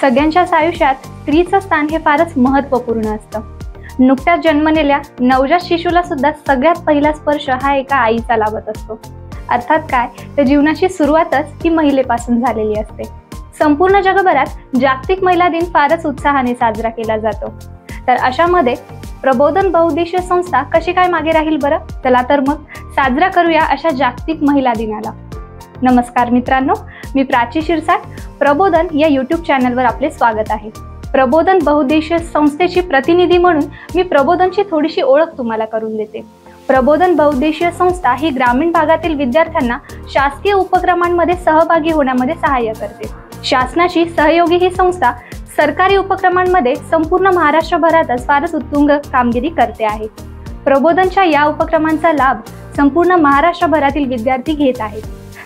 सगळ्यांच्याच आयुष्यात स्त्रीचं स्थान हे फारच महत्त्वपूर्ण असतं। नुकत्याच जन्मलेल्या नवजात शिशूला सुद्धा सगळ्यात पहिला स्पर्श हा एका आईचा लाभत असतो। अर्थात काय, तर जीवनाची सुरुवातच ही महिलेपासून झालेली असते। संपूर्ण जगभरात जागतिक महिला दिन फारच उत्साहाने साजरा केला जातो। तर अशामध्ये प्रबोधन बहुउद्देशीय संस्था कशी काय मागे राहील बरं? चला तर मग साजरा करूया अशा जागतिक महिला दिनाला। नमस्कार मित्रांनो, मी प्राची शिरसाट। प्रबोधन या यूट्यूब चॅनलवर आपले स्वागत आहे। प्रबोधन बहुउद्देशीय संस्थेची प्रतिनिधी म्हणून मी प्रबोधनची थोडीशी ओळख तुम्हाला करून देते। प्रबोधन बहुउद्देशीय संस्था ही ग्रामीण भागातील विद्यार्थ्यांना शासकीय उपक्रमांमध्ये सहभागी होण्यामध्ये सहाय्य करते। शासनाची सहयोगी ही संस्था सरकारी उपक्रमांमध्ये संपूर्ण महाराष्ट्रभरातच फारच उत्तुंग कामगिरी करते आहे। प्रबोधनच्या या उपक्रमांचा लाभ संपूर्ण महाराष्ट्रभरातील विद्यार्थी घेत आहेत।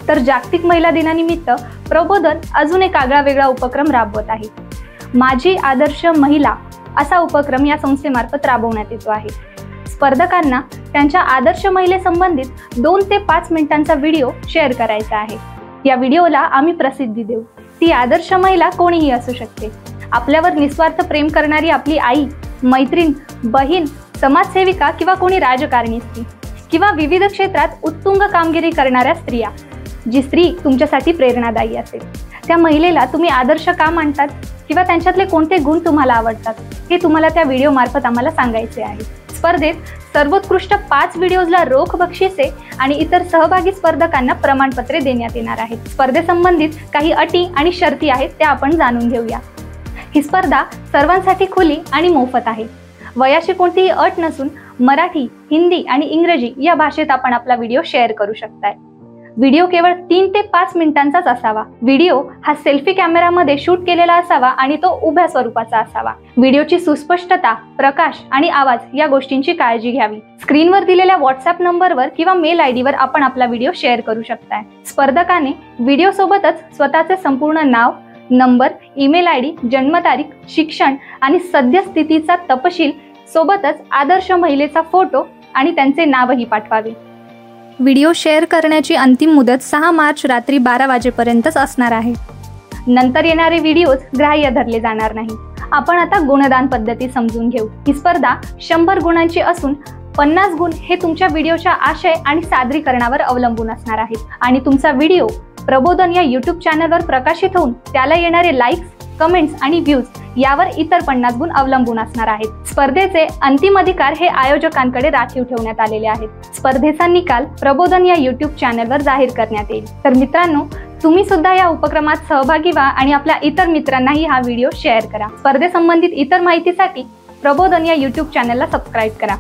तर जागतिक महिला दिनानिमित्त प्रबोधन अजून एक आगळावेगळा उपक्रम राबवत आहे। माझी आदर्श महिला असा उपक्रम या संस्थेमार्फत राबवण्यात येतो आहे। स्पर्धकांना त्यांच्या आदर्श महिलेसंबंधित 2 ते 5 मिनिटांचा व्हिडिओ शेअर करायचा आहे। या व्हिडिओला आम्ही प्रसिद्धी देऊ। ती आदर्श महिला कोणीही असू शकते। आपल्यावर निस्वार्थ प्रेम करणारी आपली आई, मैत्रीण, बहीण, समाजसेविका किंवा कोणी राजकारणी स्त्री किंवा विविध क्षेत्रात उत्तुंग कामगिरी करणाऱ्या स्त्रिया, जी स्त्री तुमच्यासाठी प्रेरणादायी असेल, त्या महिलेला तुम्ही आदर्श का मानतात किंवा त्यांच्यातले कोणते गुण तुम्हाला आवडतात हे तुम्हाला त्या व्हिडिओ मार्फत आम्हाला सांगायचे आहे। स्पर्धेत सर्वोत्कृष्ट 5 व्हिडिओजला रोख बक्षिसे आणि इतर सहभागी स्पर्धकांना प्रमाणपत्रे देण्यात येणार आहेत। स्पर्धेसंबंधित काही अटी आणि शर्ती आहेत त्या आपण जाणून घेऊया। ही स्पर्धा सर्वांसाठी खुली आणि मोफत आहे। वयाची कोणतीही अट नसून मराठी, हिंदी आणि इंग्रजी या भाषेत आपण आपला व्हिडिओ शेअर करू शकताय। व्हिडिओ केवळ 3 ते 5 मिनिटांचाच असावा। व्हिडिओ हा सेल्फी कॅमेरामध्ये शूट केलेला असावा आणि तो उभ्या स्वरूपाचा असावा। व्हिडिओची सुस्पष्टता, प्रकाश आणि आवाज या गोष्टींची काळजी घ्यावी। स्क्रीनवर दिलेल्या व्हॉट्सअप नंबरवर किंवा मेल आयडीवर आपण आपला व्हिडिओ शेअर करू शकताय। स्पर्धकाने व्हिडिओ सोबतच स्वतःचे संपूर्ण नाव, नंबर, ईमेल आयडी, जन्मतारीख, शिक्षण आणि सद्यस्थितीचा तपशील सोबतच आदर्श महिलेचा फोटो आणि त्यांचे नावही पाठवावे। व्हिडिओ शेअर करण्याची अंतिम मुदत 6 मार्च रात्री 12 वाजेपर्यंतच असणार आहे। नंतर येणारे व्हिडिओज ग्राह्य धरले जाणार नाही। आपण आता गुणदान पद्धती समजून घेऊ। ही स्पर्धा 100 गुणांची असून 50 गुण हे तुमच्या व्हिडिओच्या आशय आणि सादरीकरणावर अवलंबून असणार आहेत आणि तुमचा व्हिडिओ प्रबोधन या यूट्यूब चॅनलवर प्रकाशित होऊन त्याला येणारे लाईक्स, कमेंट्स आणि व्ह्यूज यावर इतर 50 गुण अवलंबून असणार आहेत। स्पर्धेचे अंतिम अधिकार हे आयोजकांकडे राखीव ठेवण्यात आलेले आहेत। स्पर्धेचा निकाल प्रबोधन या यूट्यूब चॅनलवर जाहीर करण्यात येईल। तर मित्रांनो, तुम्ही सुद्धा या उपक्रमात सहभागी व्हा आणि आपल्या इतर मित्रांनाही हा व्हिडिओ शेअर करा। स्पर्धेसंबंधित इतर माहितीसाठी प्रबोधन या यूट्यूब चॅनलला सबस्क्राईब करा।